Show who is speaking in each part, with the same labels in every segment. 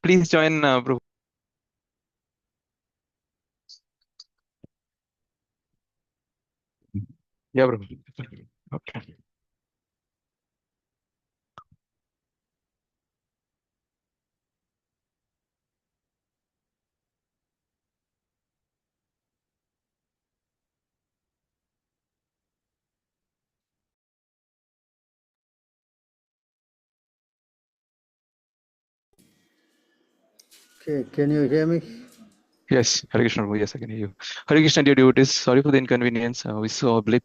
Speaker 1: Please join, Prabhu. Yeah, Prabhu. Okay.
Speaker 2: Okay, can you hear me?
Speaker 1: Yes, Hare Krishna, Prabhu. Yes, I can hear you. Hare Krishna, dear devotees. Sorry for the inconvenience. We saw a blip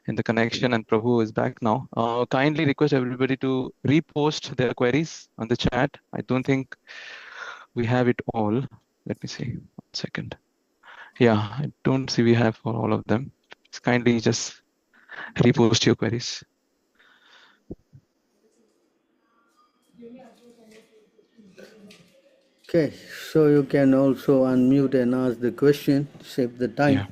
Speaker 1: in the connection, and Prabhu is back now. Kindly request everybody to repost their queries on the chat. I don't think we have it all. Let me see. 1 second. Yeah, I don't see we have for all of them. Just kindly just repost your queries.
Speaker 2: Okay, so you can also unmute and ask the question, save the time.
Speaker 1: Yeah.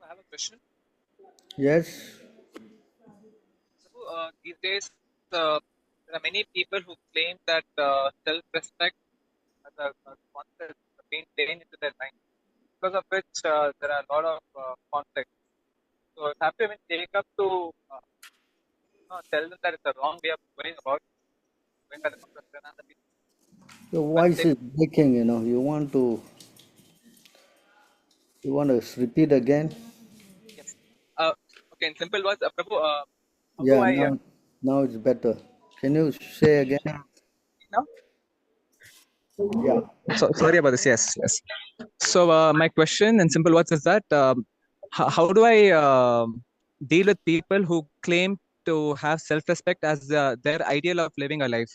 Speaker 3: I have a question.
Speaker 2: Yes?
Speaker 3: So, these days, there are many people who claim that self-respect as a concept being taken into their mind, because of which there are a lot of conflicts. So, have to even take up to tell them that it's a wrong way of going about going by the concept.
Speaker 2: Your
Speaker 3: But
Speaker 2: voice is breaking, You want to repeat again?
Speaker 3: yes. Okay, in simple words, Prabhu, how do
Speaker 2: Yeah,
Speaker 3: I
Speaker 2: now it's better. Can you say again?
Speaker 3: speak now?
Speaker 2: Yeah.
Speaker 3: So sorry about this. Yes, yes. So my question in simple words is that how do I deal with people who claim to have self-respect as their ideal of living a life?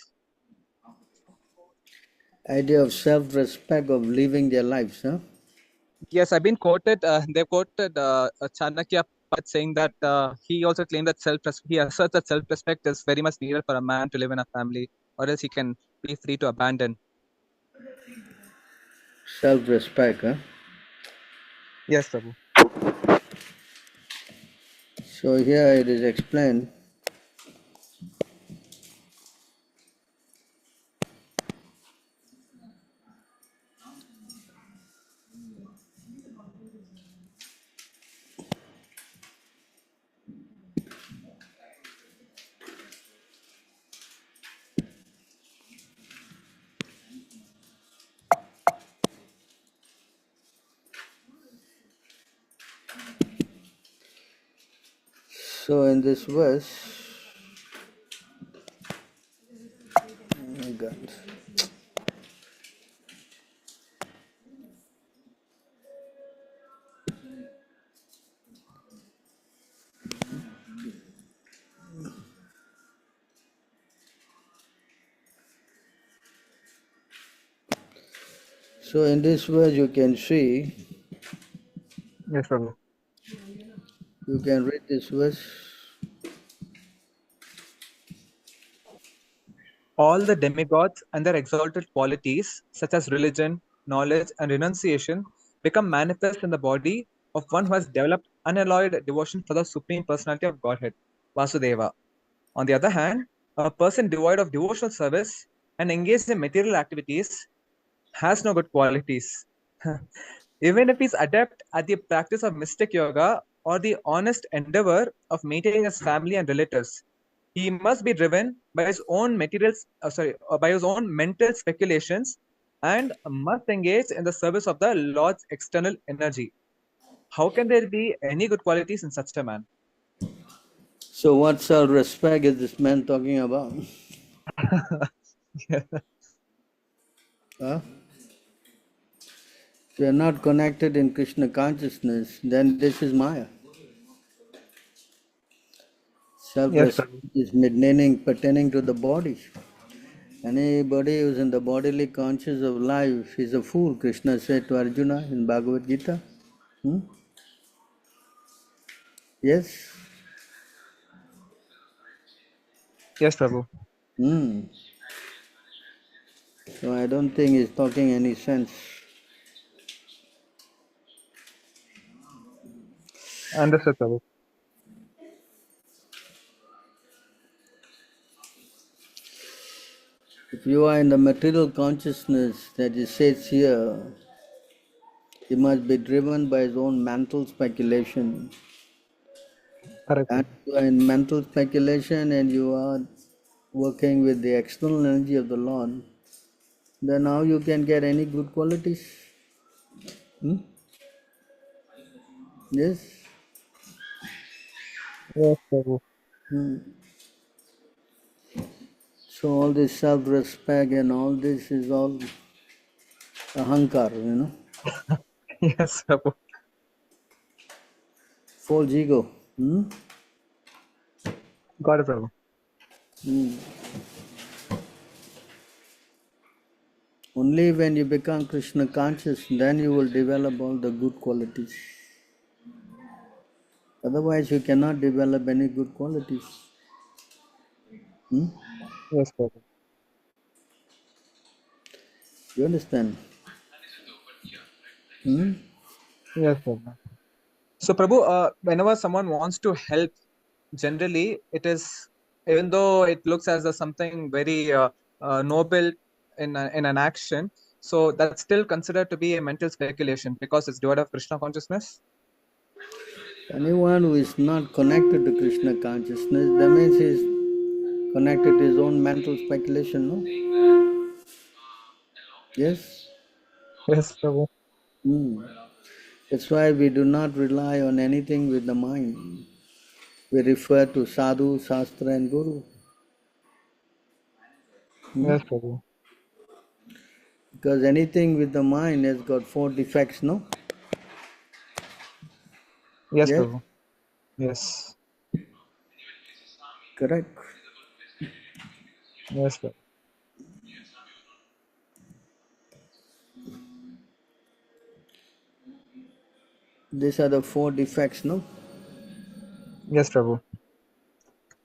Speaker 2: Idea of self-respect of living their lives, huh?
Speaker 3: Yes, I've been quoted. They've quoted Chanakya saying that he also claimed that he asserts that self-respect is very much needed for a man to live in a family, or else he can be free to abandon.
Speaker 2: Self-respect, huh?
Speaker 3: Yes, Prabhu.
Speaker 2: So here it is explained. So in this verse, oh my God. So in this verse you can see,
Speaker 3: Yes, Prabhu.
Speaker 2: you can read this verse.
Speaker 3: All the demigods and their exalted qualities, such as religion, knowledge, and renunciation, become manifest in the body of one who has developed unalloyed devotion for the Supreme Personality of Godhead, Vasudeva. On the other hand, a person devoid of devotional service and engaged in material activities has no good qualities. Even if he's adept at the practice of mystic yoga or the honest endeavor of maintaining his family and relatives, he must be driven by his own by his own mental speculations and must engage in the service of the Lord's external energy. How can there be any good qualities in such a man?
Speaker 2: So what self-respect is this man talking about? Huh? If you are not connected in Krishna consciousness, then this is Maya.
Speaker 3: Yes,
Speaker 2: Self-respect
Speaker 3: Prabhu.
Speaker 2: is meaning pertaining to the body. Anybody who is in the bodily conscious of life is a fool, Krishna said to Arjuna in Bhagavad Gita. Yes?
Speaker 3: Yes, Prabhu.
Speaker 2: Hmm. So I don't think he's talking any sense.
Speaker 3: Understood, Prabhu.
Speaker 2: If you are in the material consciousness that it says here, he must be driven by his own mental speculation.
Speaker 3: Correct.
Speaker 2: And you are in mental speculation and you are working with the external energy of the Lord, then how you can get any good qualities? Yes?
Speaker 3: Yes, Prabhu.
Speaker 2: So all this self-respect and all this is all ahankar,
Speaker 3: Yes, Prabhu.
Speaker 2: false ego.
Speaker 3: Got it, Prabhu.
Speaker 2: Only when you become Krishna conscious, then you will develop all the good qualities. Otherwise, you cannot develop any good qualities.
Speaker 3: Yes, Prabhu.
Speaker 2: You understand?
Speaker 3: Yes, Prabhu. So, Prabhu, whenever someone wants to help, generally it is, even though it looks as a something very noble in an action, so that's still considered to be a mental speculation because it's devoid of Krishna consciousness.
Speaker 2: Anyone who is not connected to Krishna consciousness, that means he is connected to his own mental speculation, no? Yes?
Speaker 3: Yes, Prabhu.
Speaker 2: That's why we do not rely on anything with the mind. We refer to sadhu, shastra and guru.
Speaker 3: Yes, Prabhu.
Speaker 2: Because anything with the mind has got 4 defects, no?
Speaker 3: Yes,
Speaker 2: Yes?
Speaker 3: Prabhu. Yes.
Speaker 2: Correct.
Speaker 3: Yes, Prabhu.
Speaker 2: These are the 4 defects, no?
Speaker 3: Yes, Prabhu.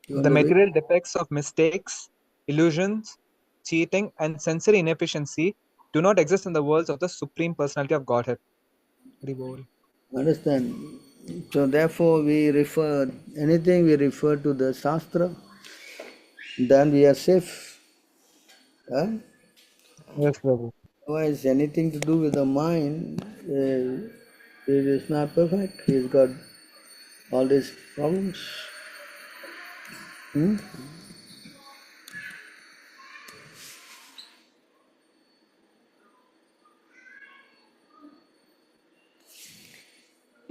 Speaker 2: You want
Speaker 3: The
Speaker 2: to read?
Speaker 3: material defects of mistakes, illusions, cheating, and sensory inefficiency do not exist in the worlds of the Supreme Personality of Godhead. Hari Bol.
Speaker 2: Understand? So therefore anything we refer to the Shastra, then we are safe. Huh?
Speaker 3: Yes, Prabhu.
Speaker 2: Otherwise, anything to do with the mind, it is not perfect. He's got all these problems. You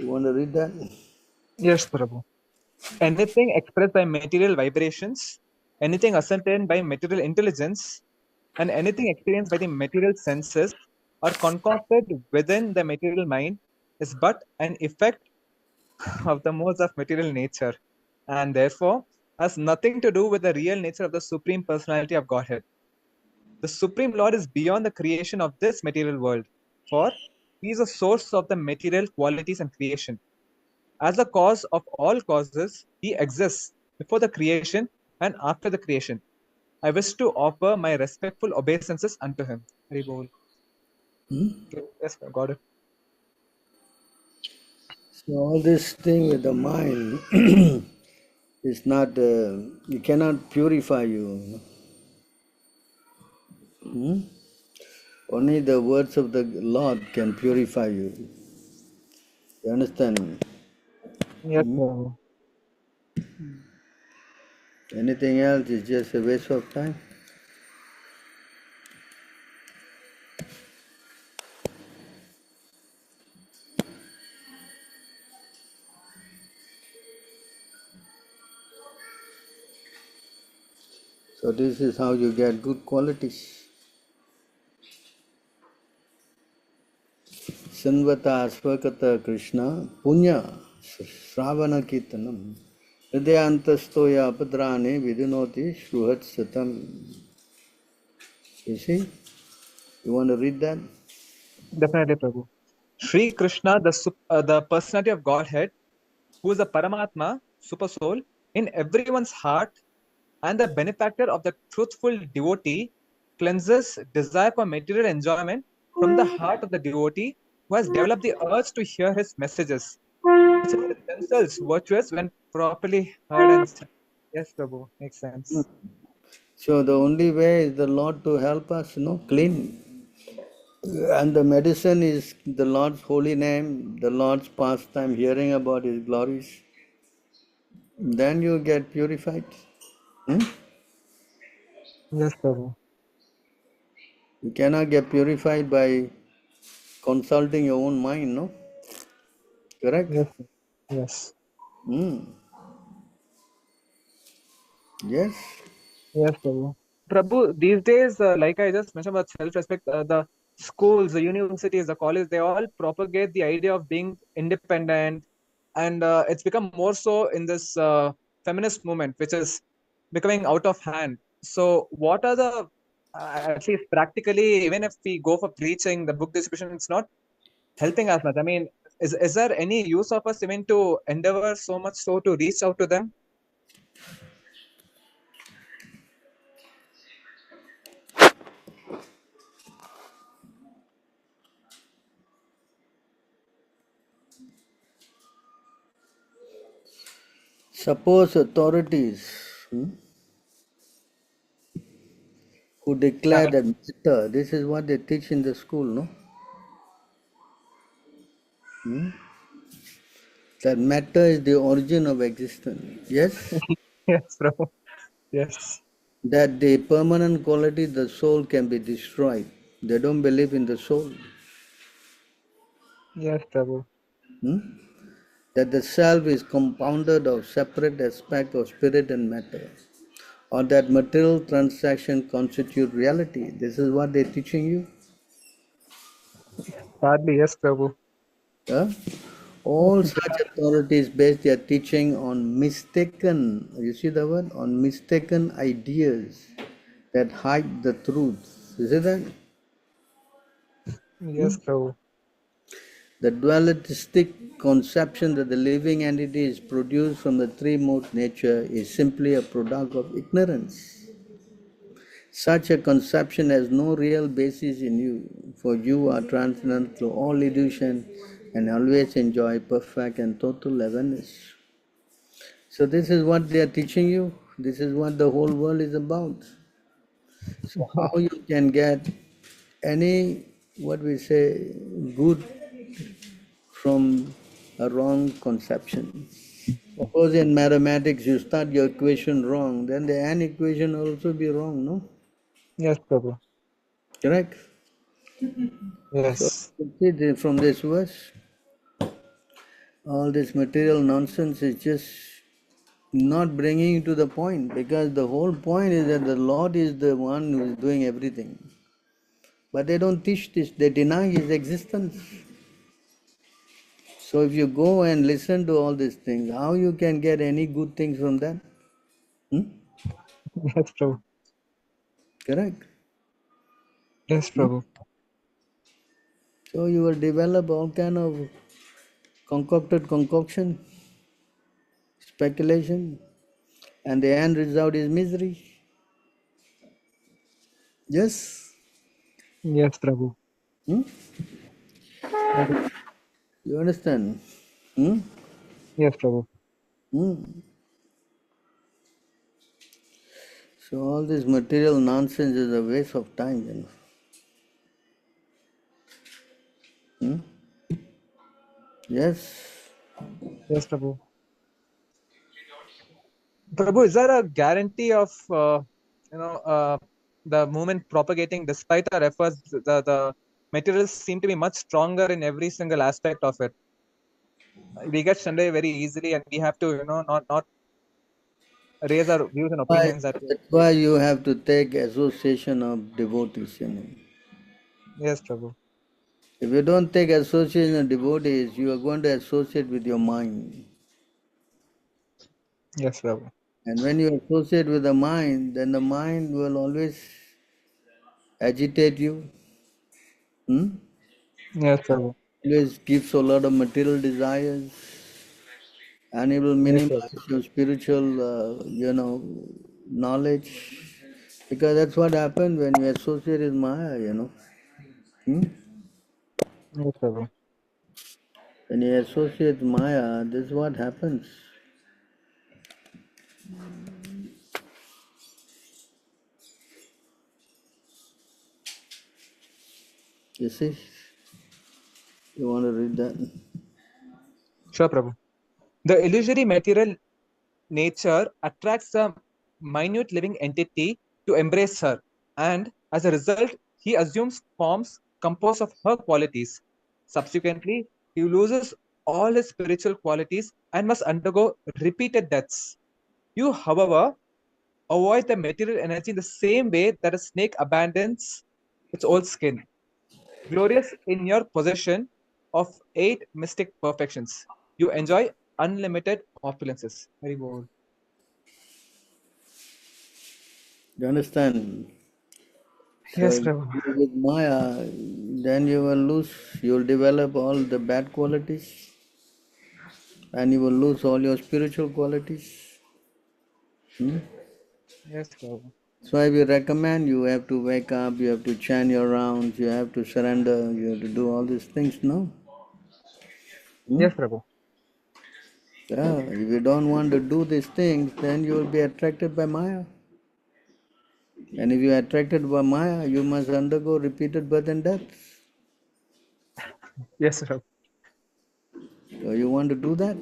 Speaker 2: want to read that?
Speaker 3: Yes, Prabhu. Anything expressed by material vibrations, anything ascertained by material intelligence, and anything experienced by the material senses or concocted within the material mind is but an effect of the modes of material nature, and therefore has nothing to do with the real nature of the Supreme Personality of Godhead. The Supreme Lord is beyond the creation of this material world, for he is a source of the material qualities and creation. As the cause of all causes, he exists before the creation and after the creation. I wish to offer my respectful obeisances unto him. Hari Bol. Yes, got it.
Speaker 2: So all this thing with the mind is not, it cannot purify you. Only the words of the Lord can purify you. You understand?
Speaker 3: Yes, Prabhu.
Speaker 2: Anything else is just a waste of time. So this is how you get good qualities. Sanvata Svakata Krishna Punya Sravana Kirtanam Hridayantastoya Padrane Vidunoti Shruhat Satam. You see? You want to read that?
Speaker 3: Definitely, Prabhu. Sri Krishna, the personality of Godhead, who is the Paramatma, super soul, in everyone's heart, and the benefactor of the truthful devotee, cleanses desire for material enjoyment from the heart of the devotee who has developed the urge to hear his messages, which are themselves virtuous when properly heard and studied. Yes, Prabhu, makes sense.
Speaker 2: So the only way is the Lord to help us, clean. And the medicine is the Lord's holy name, the Lord's pastime, hearing about His glories. Then you get purified. Hmm?
Speaker 3: Yes, Prabhu.
Speaker 2: You cannot get purified by consulting your own mind, no? Correct?
Speaker 3: Yes. Yes.
Speaker 2: Hmm. Yes.
Speaker 3: Yes, Prabhu. Prabhu, these days, like I just mentioned about self-respect, the schools, the universities, the colleges, they all propagate the idea of being independent, and it's become more so in this feminist movement, which is becoming out of hand. So, what are the, at least practically, even if we go for preaching, the book distribution, it's not helping us much. I mean, is there any use of us even to endeavor so much so to reach out to them?
Speaker 2: Suppose authorities who declare that matter, this is what they teach in the school, no? That matter is the origin of existence. Yes?
Speaker 3: Yes, Prabhu. Yes.
Speaker 2: That the permanent quality, the soul, can be destroyed. They don't believe in the soul.
Speaker 3: Yes, Prabhu.
Speaker 2: Hmm? That the self is compounded of separate aspects of spirit and matter, or that material transaction constitute reality. This is what they're teaching you.
Speaker 3: Sadly, yes, Prabhu.
Speaker 2: Huh? All such authorities base their teaching on mistaken, you see the word, on mistaken ideas that hide the truth. You see that?
Speaker 3: Yes, Prabhu.
Speaker 2: The dualistic conception that the living entity is produced from the three-mode nature is simply a product of ignorance. Such a conception has no real basis in you, for you are transcendent to all illusion and always enjoy perfect and total awareness. So this is what they are teaching you. This is what the whole world is about. So how you can get any, what we say, good from a wrong conception. Suppose in mathematics you start your equation wrong, then the n equation also be wrong, no?
Speaker 3: Yes, Prabhu.
Speaker 2: Correct? So
Speaker 3: Yes.
Speaker 2: you see from this verse, all this material nonsense is just not bringing you to the point, because the whole point is that the Lord is the one who is doing everything. But they don't teach this, they deny His existence. So if you go and listen to all these things, how you can get any good things from that? Hmm?
Speaker 3: Yes, Prabhu.
Speaker 2: Correct?
Speaker 3: Yes,
Speaker 2: Hmm?
Speaker 3: Prabhu.
Speaker 2: So you will develop all kind of concocted concoction, speculation, and the end result is misery. Yes?
Speaker 3: Yes, Prabhu.
Speaker 2: Hmm? You understand? Hmm?
Speaker 3: Yes, Prabhu.
Speaker 2: Hmm. So all this material nonsense is a waste of time. Hmm? Yes.
Speaker 3: Yes, Prabhu. Prabhu, is there a guarantee of the movement propagating despite our efforts? The materials seem to be much stronger in every single aspect of it. We get Sunday very easily, and we have to not raise our views and opinions that way.
Speaker 2: That's why you have to take association of devotees.
Speaker 3: Yes, Prabhu.
Speaker 2: If you don't take association of devotees, you are going to associate with your mind.
Speaker 3: Yes, Prabhu.
Speaker 2: And when you associate with the mind, then the mind will always agitate you. Hmm?
Speaker 3: Yes, Prabhu.
Speaker 2: Always gives a lot of material desires, and it will
Speaker 3: Yes, Prabhu.
Speaker 2: minimize your spiritual, knowledge. Because that's what happens when you associate with Maya. Hmm?
Speaker 3: Yes, Prabhu.
Speaker 2: When you associate Maya, this is what happens. You see? You want to read that?
Speaker 3: Sure, Prabhu. The illusory material nature attracts the minute living entity to embrace her, and as a result, he assumes forms composed of her qualities. Subsequently, he loses all his spiritual qualities and must undergo repeated deaths. You, however, avoid the material energy in the same way that a snake abandons its old skin. Glorious in your possession of 8 mystic perfections, you enjoy unlimited opulences. Very bold.
Speaker 2: You understand? So
Speaker 3: Yes,
Speaker 2: if
Speaker 3: Prabhu.
Speaker 2: you with Maya, then you will lose, you will develop all the bad qualities and you will lose all your spiritual qualities.
Speaker 3: Yes, Prabhu.
Speaker 2: So I will recommend you have to wake up, you have to chant your rounds, you have to surrender, you have to do all these things, no?
Speaker 3: Yes, Prabhu.
Speaker 2: Yeah, if you don't want to do these things, then you will be attracted by Maya. And if you are attracted by Maya, you must undergo repeated birth and death.
Speaker 3: Yes, Prabhu.
Speaker 2: So you want to do that?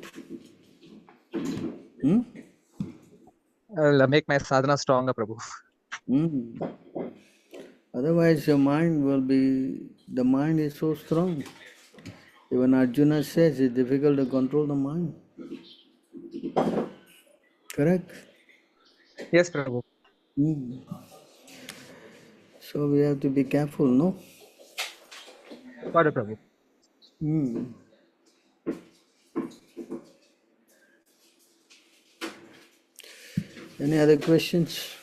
Speaker 2: Hmm?
Speaker 3: I'll make my sadhana stronger, Prabhu.
Speaker 2: Hmm. Otherwise, your mind will be, the mind is so strong. Even Arjuna says it's difficult to control the mind. Correct?
Speaker 3: Yes, Prabhu.
Speaker 2: Hmm. So we have to be careful, no?
Speaker 3: Got it, Prabhu.
Speaker 2: Hmm. Any other questions?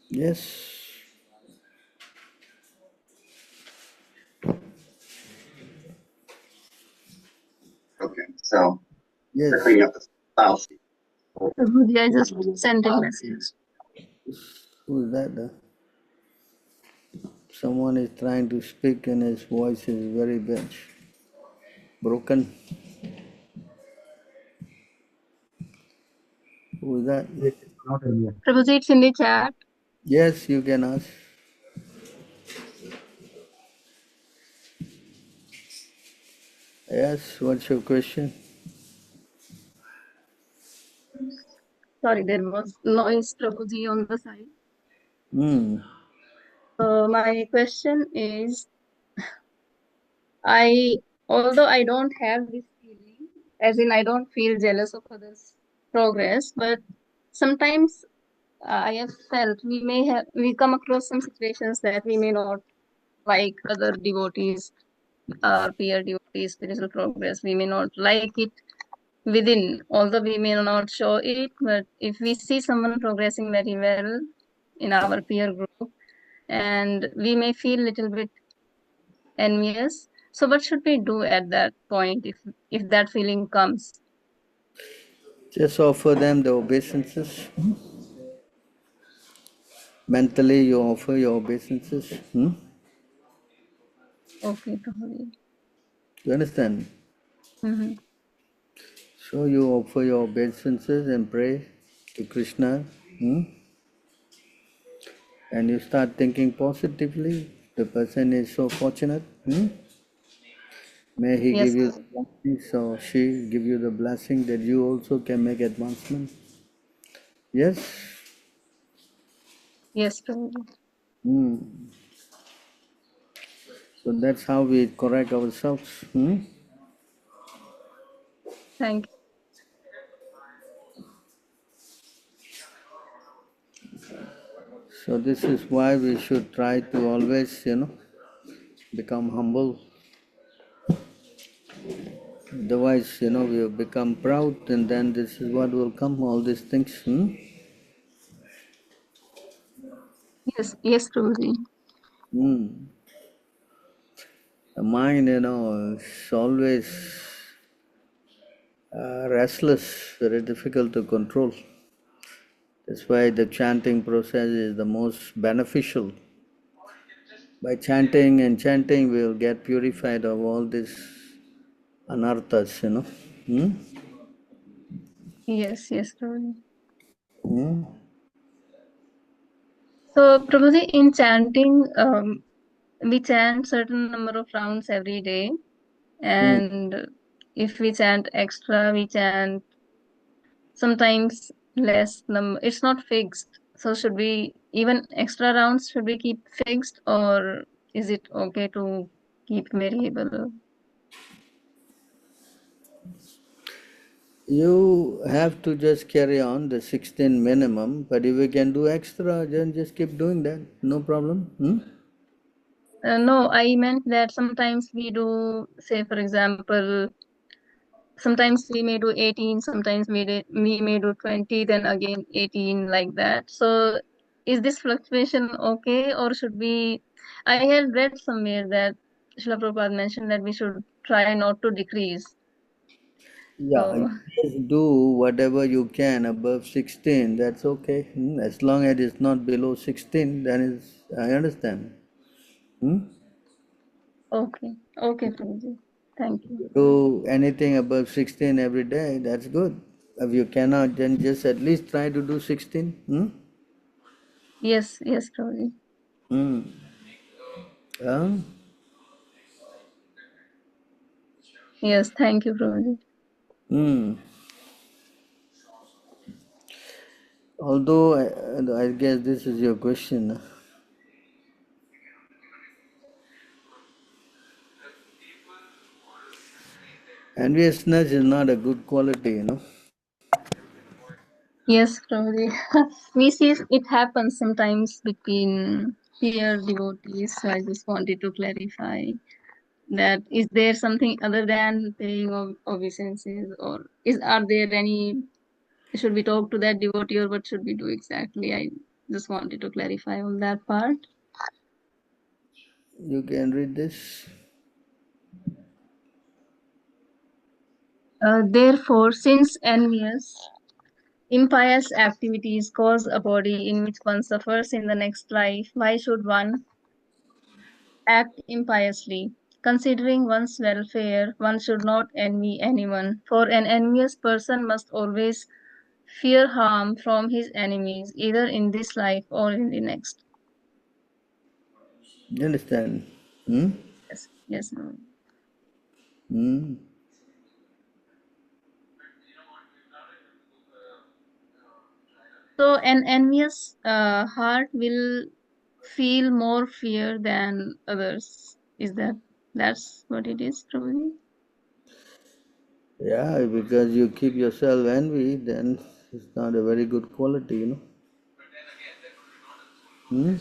Speaker 2: Yes.
Speaker 4: Okay, so they're
Speaker 2: Yes.
Speaker 4: cleaning up the files.
Speaker 5: Prabhuji, I just sent a message.
Speaker 2: Who is that? Someone is trying to speak and his voice is very bad. Broken. Who is that?
Speaker 5: Prabhuji, it's in the chat.
Speaker 2: Yes, you can ask. Yes, what's your question?
Speaker 5: Sorry, there was noise, Prabhuji, on the side.
Speaker 2: Hmm.
Speaker 5: My question is, although I don't have this feeling, as in I don't feel jealous of others' progress, but sometimes I have felt we come across some situations that we may not like other devotees, peer devotees, spiritual progress. We may not like it within, although we may not show it, but if we see someone progressing very well in our peer group, and we may feel little bit envious. So what should we do at that point if that feeling comes?
Speaker 2: Just offer them the obeisances. Mentally, you offer your obeisances.
Speaker 5: Okay, Prabhuji.
Speaker 2: You understand?
Speaker 5: Mm-hmm.
Speaker 2: So you offer your obeisances and pray to Krishna. And you start thinking positively. The person is so fortunate. May he
Speaker 5: Yes,
Speaker 2: give you the blessings or she give you the blessing that you also can make advancement. Yes?
Speaker 5: yes, Prabhuji.
Speaker 2: Hmm. So that's how we correct ourselves.
Speaker 5: Thank you.
Speaker 2: So this is why we should try to always, become humble. Otherwise, we will become proud and then this is what will come, all these things.
Speaker 5: Yes, yes, Prabhuji.
Speaker 2: The mind, is always restless, very difficult to control. That's why the chanting process is the most beneficial. By chanting and chanting, we will get purified of all these anarthas, Hmm?
Speaker 5: Yes, yes, Prabhuji.
Speaker 2: Hmm?
Speaker 5: So, Prabhuji, in chanting, we chant certain number of rounds every day,
Speaker 2: Hmm.
Speaker 5: and if we chant extra, we chant sometimes less number. It's not fixed. So, should we even extra rounds should we keep fixed, or is it okay to keep variable?
Speaker 2: You have to just carry on the 16 minimum, but if you can do extra, then just keep doing that. No problem. Hmm?
Speaker 5: No, I meant that sometimes we do, say, for example, sometimes we may do 18, sometimes we may do 20, then again 18, like that. So is this fluctuation okay, or should we? I had read somewhere that Srila Prabhupada mentioned that we should try not to decrease.
Speaker 2: Yeah, you
Speaker 5: So,
Speaker 2: just do whatever you can above 16, that's okay. Hmm? As long as it's not below 16, then I understand. Hmm?
Speaker 5: okay, okay, Prabhuji. Thank you.
Speaker 2: Do anything above 16 every day, that's good. If you cannot, then just at least try to do 16. Hmm?
Speaker 5: Yes, yes, Prabhuji.
Speaker 2: Hmm. Yeah?
Speaker 5: Yes, thank you, Prabhuji.
Speaker 2: Hmm. Although I guess this is your question. Enviousness is not a good quality, you know.
Speaker 5: Yes, Prabhuji. We see it happens sometimes between peer devotees. So I just wanted to clarify that is there something other than paying of obeisances, or are there any, should we talk to that devotee, or what should we do exactly? I just wanted to clarify on that part.
Speaker 2: You can read this.
Speaker 5: Therefore, since envious, impious activities cause a body in which one suffers in the next life, why should one act impiously? Considering one's welfare, one should not envy anyone, for an envious person must always fear harm from his enemies, either in this life or in the next.
Speaker 2: You understand? Hmm?
Speaker 5: Yes, yes, Lord.
Speaker 2: Hmm.
Speaker 5: So an envious heart will feel more fear than others. Is that's what it is, probably?
Speaker 2: Yeah, because you keep yourself envy, then it's not a very good quality, you know. Hmm?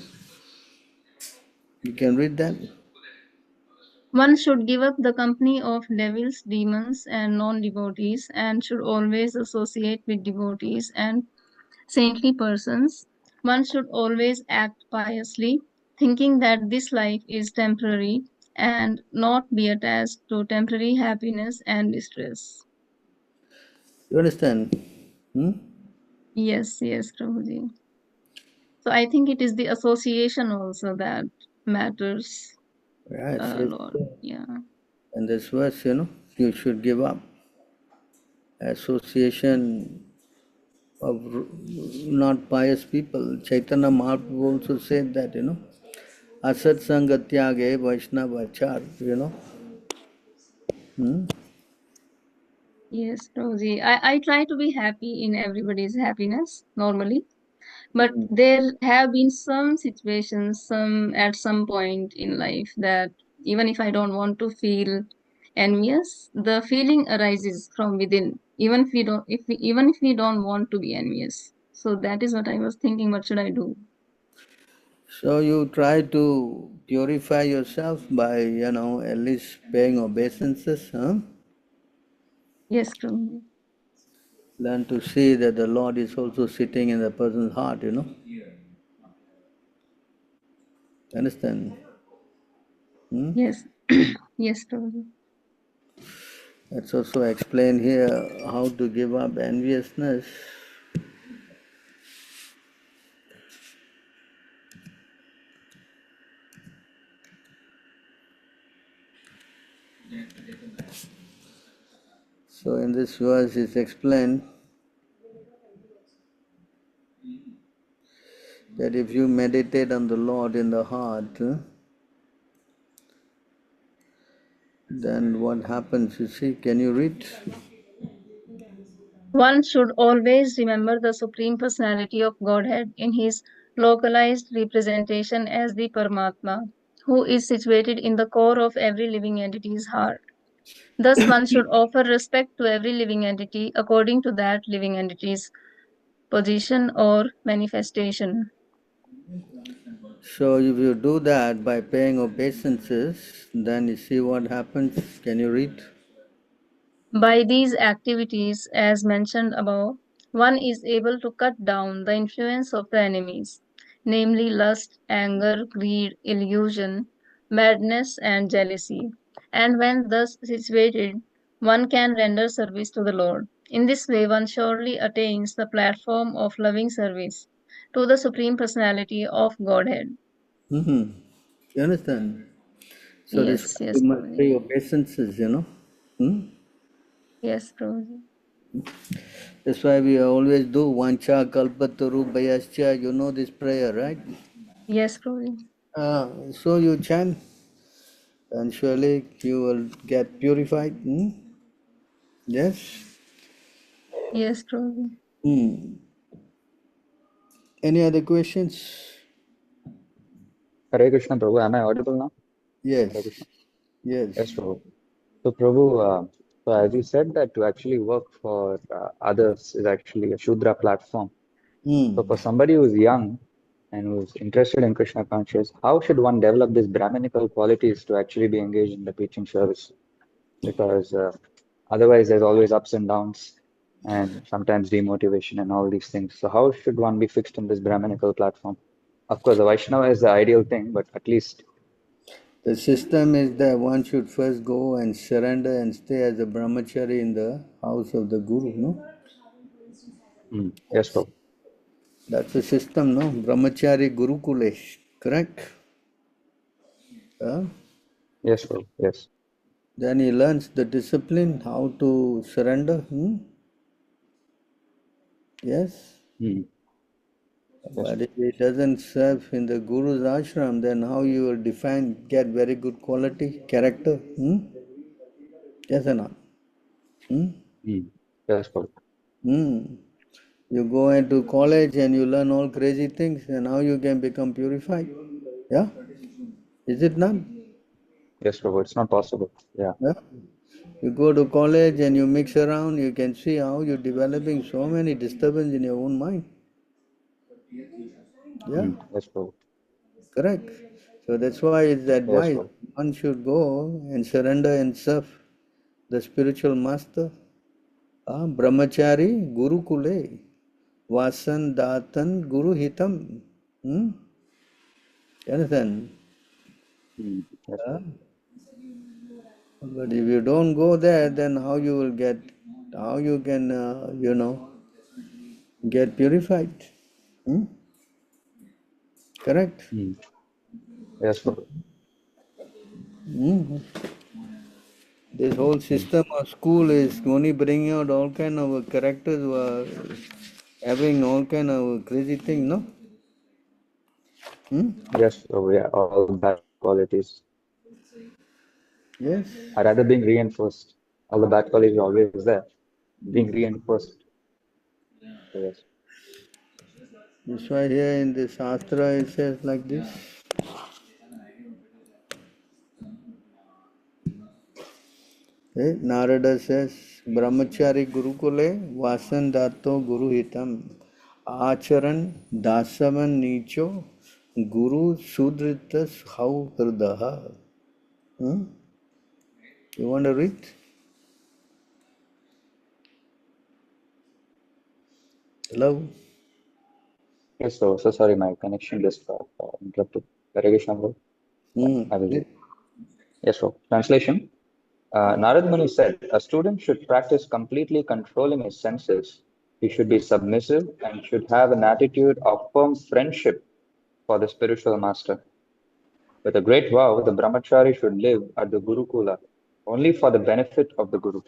Speaker 2: You can read that?
Speaker 5: One should give up the company of devils, demons, and non-devotees, and should always associate with devotees and saintly persons. One should always act piously, thinking that this life is temporary, and not be attached to temporary happiness and distress.
Speaker 2: You understand? Hmm?
Speaker 5: Yes, yes, Prabhuji. So I think it is the association also that matters
Speaker 2: Yeah, it
Speaker 5: a
Speaker 2: says
Speaker 5: lot. Yeah.
Speaker 2: in this verse, you know, you should give up association of not pious people. Chaitanya Mahaprabhu also said that, you know, asat sangatyage vaishnavachar, you know. Hmm?
Speaker 5: Yes, Prabhuji. I try to be happy in everybody's happiness normally. But there have been some situations, some at some point in life, that even if I don't want to feel envious, the feeling arises from within. Even if we don't, even if we don't want to be envious. So that is what I was thinking. What should I do?
Speaker 2: So you try to purify yourself by, you know, at least paying obeisances, huh?
Speaker 5: Yes, Prabhuji.
Speaker 2: Learn to see that the Lord is also sitting in the person's heart, you know. Understand? Hmm?
Speaker 5: Yes, yes, Prabhuji.
Speaker 2: That's also explained here how to give up enviousness. So in this verse it's explained that if you meditate on the Lord in the heart, then what happens, you see? Can you read?
Speaker 5: One should always remember the Supreme Personality of Godhead in his localized representation as the Paramatma, who is situated in the core of every living entity's heart. Thus, one should offer respect to every living entity according to that living entity's position or manifestation.
Speaker 2: So if you do that by paying obeisances, then you see what happens. Can you read?
Speaker 5: By these activities, as mentioned above, one is able to cut down the influence of the enemies, namely lust, anger, greed, illusion, madness, and jealousy. And when thus situated, one can render service to the Lord. In this way, one surely attains the platform of loving service to the Supreme Personality of Godhead.
Speaker 2: You understand? So this
Speaker 5: Yes,
Speaker 2: you
Speaker 5: yes,
Speaker 2: must
Speaker 5: Prabhuji.
Speaker 2: pay obeisances,
Speaker 5: Yes, Prabhuji.
Speaker 2: That's why we always do Vancha Kalpataru Bhayascha. You know this prayer, right?
Speaker 5: Yes, Prabhuji.
Speaker 2: So you chant, and surely you will get purified. Yes?
Speaker 5: Yes, Prabhuji.
Speaker 2: Any other questions?
Speaker 6: Hare Krishna, Prabhu. Am I audible now? Hare
Speaker 2: Yes.
Speaker 6: Krishna.
Speaker 2: Yes.
Speaker 6: Yes, Prabhu. So, Prabhu, so as you said that to actually work for others is actually a Shudra platform. So, for somebody who's young and who's interested in Krishna conscious, how should one develop these Brahminical qualities to actually be engaged in the teaching service? Because otherwise, there's always ups and downs and sometimes demotivation and all these things. So, how should one be fixed in this Brahminical platform? Of course, the Vaishnava is the ideal thing, but at least.
Speaker 2: The system is that one should first go and surrender and stay as a brahmachari in the house of the Guru, no?
Speaker 6: Yes, Prabhu.
Speaker 2: That's the system, no? Brahmachari Gurukulesh, correct?
Speaker 6: Yes, Prabhu. Yes.
Speaker 2: Then he learns the discipline, how to surrender. Yes?
Speaker 6: Yes.
Speaker 2: But if he doesn't serve in the Guru's ashram, then how you will get very good quality, character? Yes or not?
Speaker 6: Yes, Prabhu.
Speaker 2: You go into college and you learn all crazy things, and how you can become purified? Yeah? Is it not?
Speaker 6: Yes, Prabhu. It's not possible. Yeah.
Speaker 2: Yeah? You go to college and you mix around, you can see how you're developing so many disturbances in your own mind. Yeah?
Speaker 6: Yes, Prabhu.
Speaker 2: Correct. So that's why it's
Speaker 6: Yes,
Speaker 2: advised
Speaker 6: Prabhu.
Speaker 2: one should go and surrender and serve the spiritual master. Brahmachari Guru Kule. Vasan Datan Guru Hitam. You understand?
Speaker 6: Yes, Prabhu.
Speaker 2: But if you don't go there, then how you can, get purified? Correct?
Speaker 6: Yes, Prabhu.
Speaker 2: This whole system of school is only bringing out all kind of characters who are having all kind of crazy things, no?
Speaker 6: Yes, Prabhu. Yeah, all bad qualities
Speaker 2: Yes.
Speaker 6: are rather being reinforced. All the bad qualities are always there, being reinforced. So, yes.
Speaker 2: That's why here in the Shastra it says like this. Narada says, Brahmachari Gurukule Vasan Dato Guru Hitam Acharan Dasavan Nicho Guru Sudritas Hau Hirdaha. You want to read? Hello?
Speaker 6: Yes, so sorry, my connection just got interrupted. Hare Krishna, Prabhu. I will read. Yes, Prabhu. Translation. Narad Muni said, a student should practice completely controlling his senses. He should be submissive and should have an attitude of firm friendship for the spiritual master. With a great vow, the brahmachari should live at the Gurukula only for the benefit of the Guru.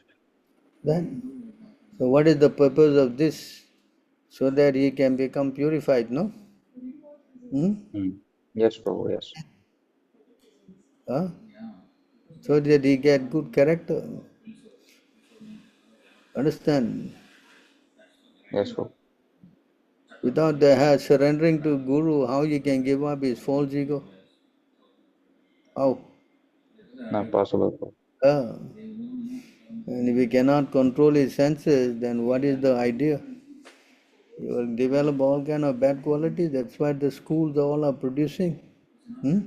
Speaker 2: Then, so what is the purpose of this? So that he can become purified, no?
Speaker 6: Yes, Prabhu, yes.
Speaker 2: So that he get good character. Understand?
Speaker 6: Yes, Prabhu.
Speaker 2: Without surrendering to Guru, how you can give up his false ego? How?
Speaker 6: Not possible, Prabhu.
Speaker 2: And if we cannot control his senses, then what is the idea? You will develop all kind of bad qualities. That's why the schools all are producing. See?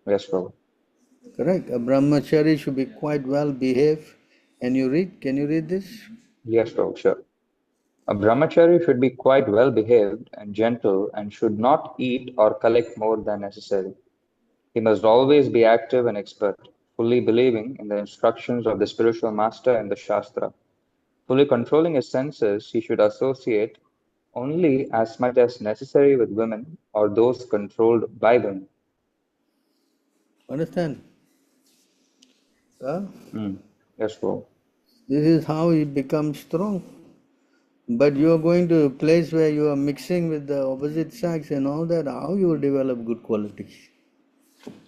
Speaker 6: Yes, Prabhu.
Speaker 2: Correct. A brahmachari should be quite well behaved. Can you read this?
Speaker 6: Yes, Prabhu, sure. A brahmachari should be quite well behaved and gentle and should not eat or collect more than necessary. He must always be active and expert, fully believing in the instructions of the spiritual master and the Shastra. Fully controlling his senses, he should associate only as much as necessary with women or those controlled by them.
Speaker 2: Understand?
Speaker 6: Yes, Prabhu.
Speaker 2: This is how he becomes strong. But you are going to a place where you are mixing with the opposite sex and all that, how you will develop good qualities?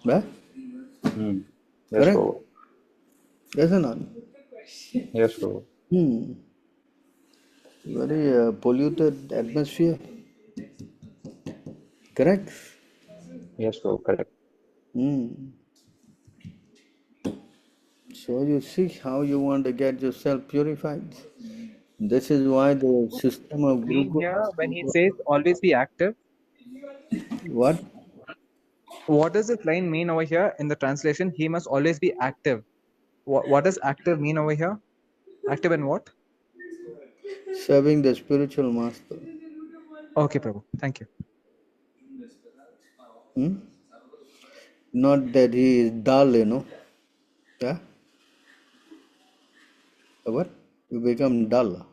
Speaker 2: Right?
Speaker 6: Yes,
Speaker 2: Correct?
Speaker 6: Prabhu.
Speaker 2: Yes or not?
Speaker 6: Yes, Prabhu.
Speaker 2: Very polluted atmosphere. Correct?
Speaker 6: Yes, Prabhu, correct.
Speaker 2: So you see how you want to get yourself purified. This is why the system of
Speaker 3: Mean
Speaker 2: Gurukul.
Speaker 3: here when he says always be active?
Speaker 2: What?
Speaker 3: What does this line mean over here in the translation? He must always be active. What does active mean over here? Active in what?
Speaker 2: Serving the spiritual master.
Speaker 3: Okay, Prabhu. Thank you.
Speaker 2: Not that he is dull, Yeah? What? You become dull.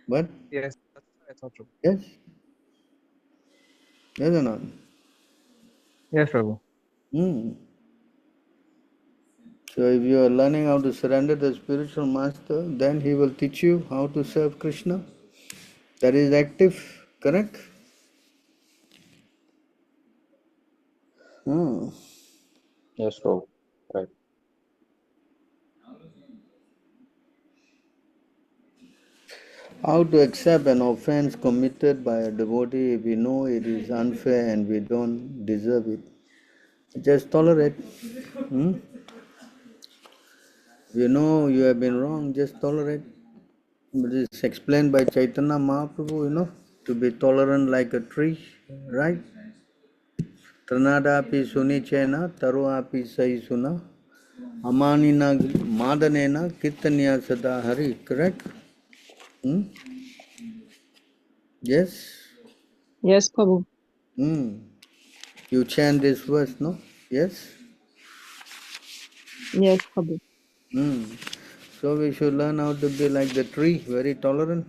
Speaker 2: What?
Speaker 3: Yes, that's what I thought, Prabhu.
Speaker 2: Yes? Yes or not?
Speaker 3: Yes, Prabhu.
Speaker 2: So if you are learning how to surrender the spiritual master, then he will teach you how to serve Krishna. That is active, correct?
Speaker 6: Yes, Prabhu. Right.
Speaker 2: How to accept an offense committed by a devotee if we know it is unfair and we don't deserve it? Just tolerate. You know you have been wrong, just tolerate. But it's explained by Chaitanya Mahaprabhu, to be tolerant like a tree, right? Tranadapi suni chena, taruapi sai suna, amanina madanena kirtanya sada hari, correct? Yes?
Speaker 7: Yes, Prabhu.
Speaker 2: You chant this verse, no? Yes?
Speaker 7: Yes, Prabhu.
Speaker 2: So we should learn how to be like the tree, very tolerant.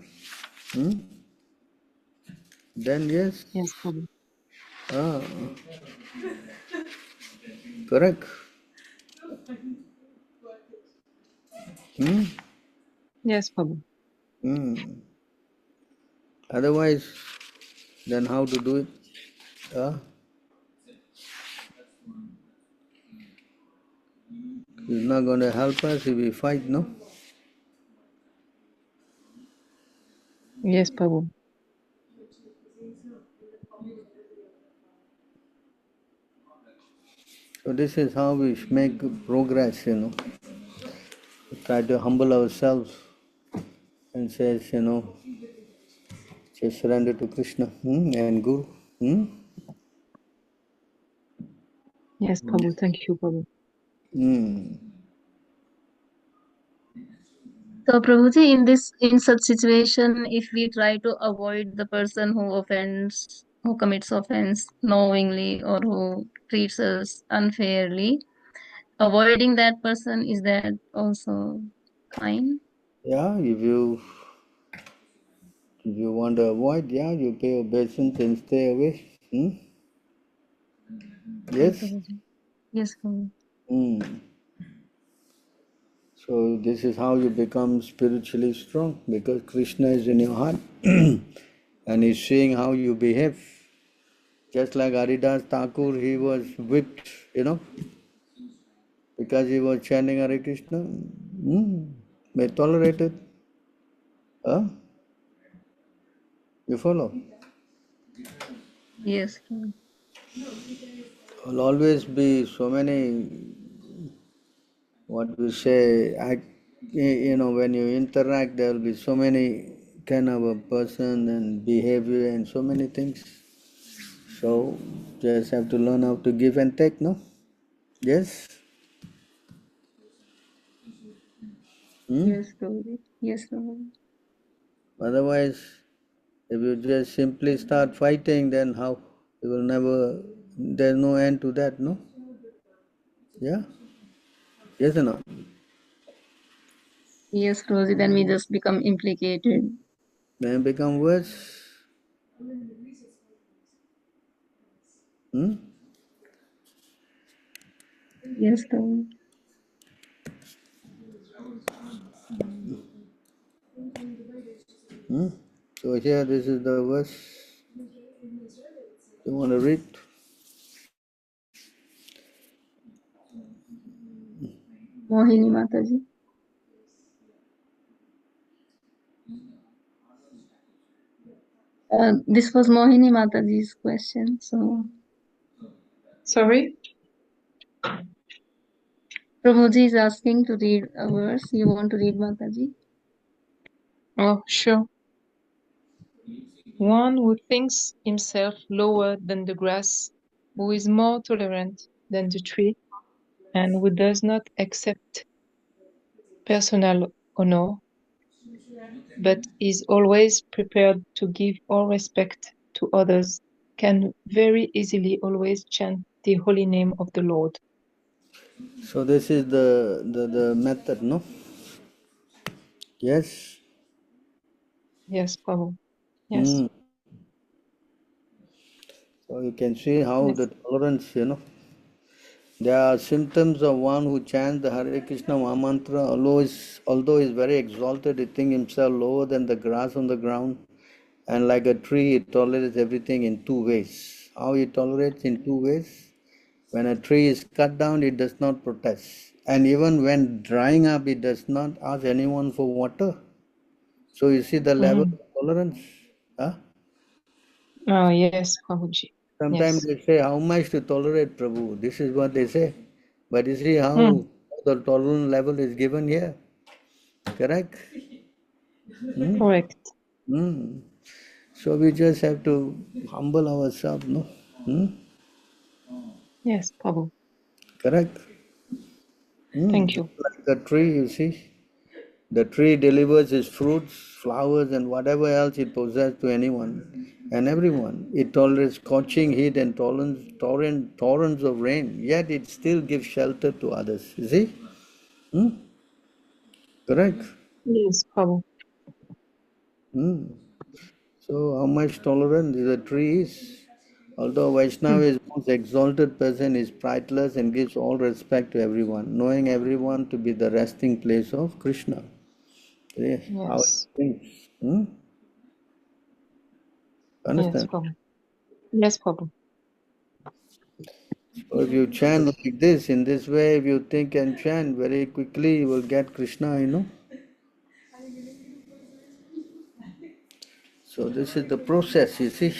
Speaker 2: Then yes.
Speaker 7: Yes, Prabhu.
Speaker 2: Correct.
Speaker 7: Yes, Prabhu.
Speaker 2: Otherwise, then how to do it? It's not going to help us if we fight, no?
Speaker 7: Yes, Prabhu.
Speaker 2: So this is how we make progress, Try to humble ourselves and says, just surrender to Krishna and Guru.
Speaker 7: Yes, Prabhu. Thank you, Prabhu.
Speaker 5: So Prabhuji, in such situation, if we try to avoid the person who commits offense knowingly or who treats us unfairly, avoiding that person, is that also fine?
Speaker 2: Yeah, if you want to avoid, you pay obeisance and stay away. Yes?
Speaker 5: Prabhuji. Yes, Prabhu.
Speaker 2: So this is how you become spiritually strong, because Krishna is in your heart. and he's seeing how you behave. Just like Haridas Thakur, he was whipped, because he was chanting Hare Krishna. They tolerated. Huh? You follow?
Speaker 5: Yes, Prabhu.
Speaker 2: There will always be so many, what we say, when you interact, there will be so many kind of a person and behavior and so many things. So just have to learn how to give and take, no? Yes?
Speaker 5: Yes, Prabhu. Yes, Prabhu.
Speaker 2: Otherwise, if you just simply start fighting, then how? You will never, there's no end to that, no? Yeah? Yes or no?
Speaker 5: Yes, Prabhu. Then we just become implicated.
Speaker 2: Then it become worse. Hmm?
Speaker 5: Yes, Prabhu.
Speaker 2: So here, this is the verse. You want to read?
Speaker 5: Mohini Mataji. This was Mohini Mataji's question. So,
Speaker 7: Sorry?
Speaker 5: Prabhuji is asking to read a verse. You want to read, Mataji?
Speaker 7: Oh, sure. One who thinks himself lower than the grass, who is more tolerant than the tree, and who does not accept personal honor, but is always prepared to give all respect to others, can very easily always chant the holy name of the Lord.
Speaker 2: So this is the method, no? Yes?
Speaker 7: Yes, Prabhu. Yes.
Speaker 2: Mm. So you can see how the
Speaker 7: Yes.
Speaker 2: tolerance, there are symptoms of one who chants the Hare Krishna Mahamantra, although he is very exalted, he thinks himself lower than the grass on the ground, and like a tree, he tolerates everything in two ways. How he tolerates in two ways? When a tree is cut down, it does not protest. And even when drying up, it does not ask anyone for water. So you see the level of tolerance. Huh?
Speaker 7: Oh, yes, Prabhuji.
Speaker 2: Sometimes
Speaker 7: Yes.
Speaker 2: they say, how much to tolerate, Prabhu? This is what they say. But you see how the tolerance level is given here. Correct?
Speaker 7: Correct.
Speaker 2: So we just have to humble ourselves, no?
Speaker 7: Yes, Prabhu.
Speaker 2: Correct?
Speaker 7: Thank you.
Speaker 2: Like the tree, you see. The tree delivers its fruits, flowers, and whatever else it possesses to anyone and everyone. It tolerates scorching heat and torrents of rain, yet it still gives shelter to others. You see? Correct?
Speaker 7: Yes, Prabhu.
Speaker 2: So, how much tolerant the tree is? Although Vaishnava is most exalted person, is prideless and gives all respect to everyone, knowing everyone to be the resting place of Krishna. See how it
Speaker 7: Yes.
Speaker 2: thinks.
Speaker 7: Yes,
Speaker 2: Understand?
Speaker 7: Prabhu. Yes, Prabhu.
Speaker 2: So if you chant like this, in this way, if you think and chant, very quickly you will get Krishna. So this is the process, you see.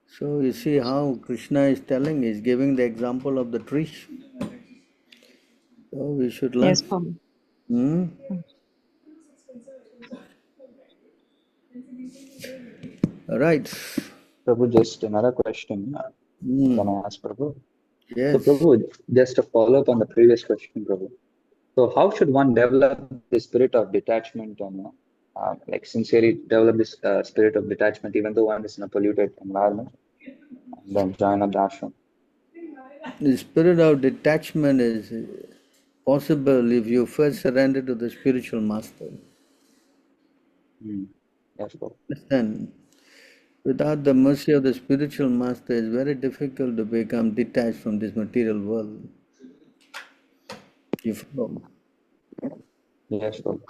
Speaker 2: So you see how Krishna is telling, is giving the example of the tree. So we should learn.
Speaker 7: Yes, Prabhu.
Speaker 2: All right.
Speaker 6: Prabhu, just another question. Can I ask Prabhu? So
Speaker 2: Yes.
Speaker 6: Prabhu, just to follow up on the previous question, Prabhu. So how should one develop the spirit of detachment and like sincerely develop this spirit of detachment even though one is in a polluted environment and then join up the ashram?
Speaker 2: The spirit of detachment is possible if you first surrender to the spiritual master.
Speaker 6: Yes, Prabhu.
Speaker 2: Understand? Without the mercy of the spiritual master, it's very difficult to become detached from this material world. You follow?
Speaker 6: Yes, Prabhu.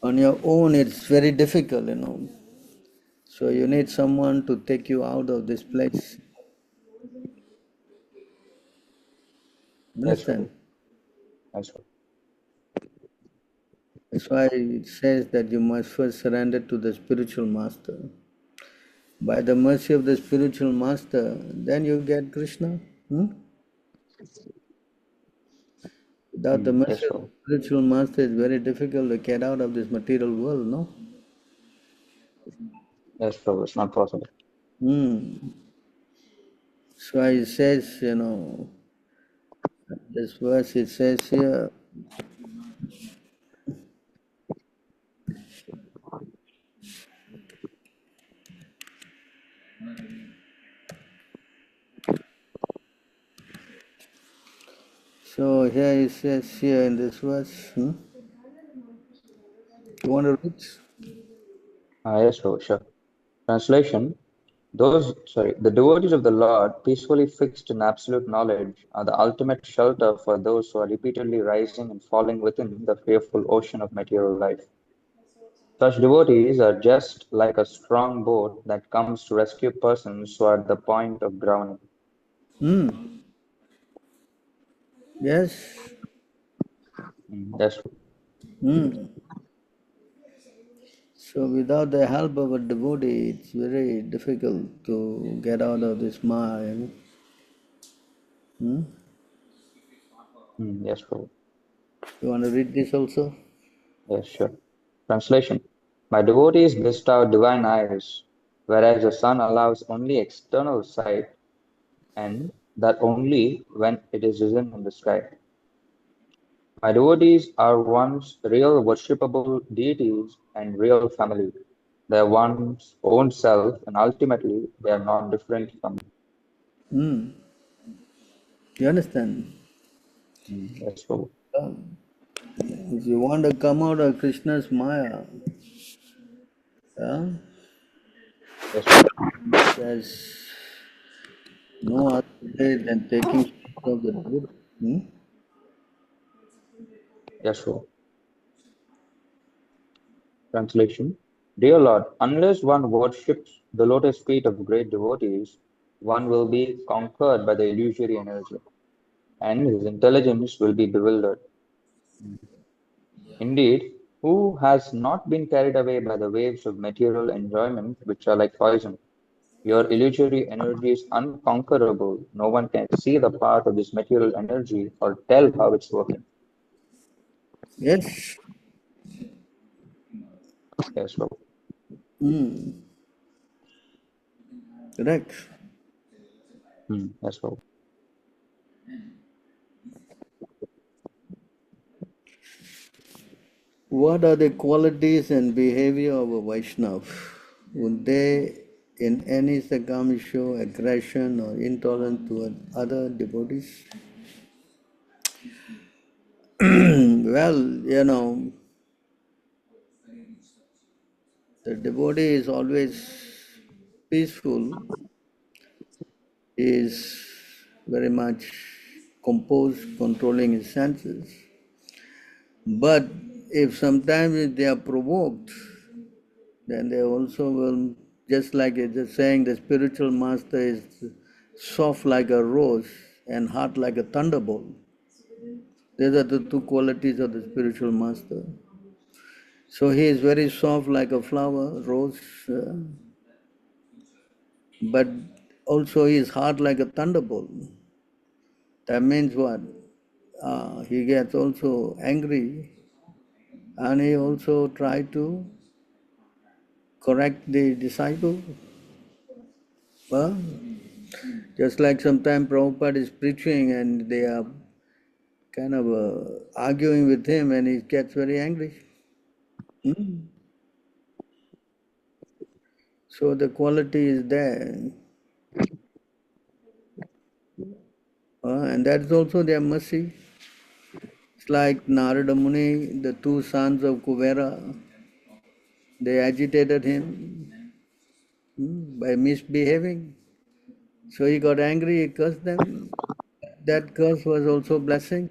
Speaker 2: On your own, it's very difficult, you know. So you need someone to take you out of this place.
Speaker 6: Yes,
Speaker 2: Understand?
Speaker 6: Prabhu. Yes, Prabhu.
Speaker 2: That's why it says that you must first surrender to the spiritual master. By the mercy of the spiritual master, then you get Krishna. Without the
Speaker 6: Yes,
Speaker 2: mercy of the
Speaker 6: Prabhu.
Speaker 2: spiritual master, it's very difficult to get out of this material world, no?
Speaker 6: Yes, Prabhu. It's not possible.
Speaker 2: So it says, you know, this verse it says here, so here it says here in this verse, you want to read?
Speaker 6: Yes, Prabhu. Sure. Translation. The devotees of the Lord, peacefully fixed in absolute knowledge, are the ultimate shelter for those who are repeatedly rising and falling within the fearful ocean of material life. Such devotees are just like a strong boat that comes to rescue persons who are at the point of drowning.
Speaker 2: Yes.
Speaker 6: That's
Speaker 2: So without the help of a devotee, it's very difficult to get out of this mind.
Speaker 6: Yes, Prabhu.
Speaker 2: You want to read this also?
Speaker 6: Yes, sure. Translation. My devotees bestow divine eyes, whereas the sun allows only external sight, and that only when it is risen in the sky. My devotees are one's real worshipable deities and real family. They are one's own self, and ultimately they are not different from
Speaker 2: You understand?
Speaker 6: Yes, Prabhu.
Speaker 2: If you want to come out of Krishna's Maya,
Speaker 6: Yes, Prabhu.
Speaker 2: there's no other way than taking care of the devotee.
Speaker 6: Yes, Prabhu. Translation. Dear Lord, unless one worships the lotus feet of great devotees, one will be conquered by the illusory energy, and his intelligence will be bewildered. Indeed, who has not been carried away by the waves of material enjoyment which are like poison? Your illusory energy is unconquerable. No one can see the path of this material energy or tell how it's working.
Speaker 2: Yes.
Speaker 6: Yes, Prabhu.
Speaker 2: Correct.
Speaker 6: Yes, Prabhu.
Speaker 2: What are the qualities and behavior of a Vaishnava? Would they in any circumstance show aggression or intolerance toward other devotees? Well, you know, the devotee is always peaceful, is very much composed, controlling his senses. But if sometimes they are provoked, then they also will, just like it's just saying, the spiritual master is soft like a rose and hard like a thunderbolt. These are the two qualities of the spiritual master. So he is very soft like a flower, rose, but also he is hard like a thunderbolt. That means what? He gets also angry, and he also try to correct the disciple. Well, just like sometimes Prabhupada is preaching and they are kind of arguing with him and he gets very angry. So the quality is there. And that's also their mercy. It's like Narada Muni, the two sons of Kuvera, they agitated him by misbehaving. So he got angry, he cursed them. that curse was also blessing?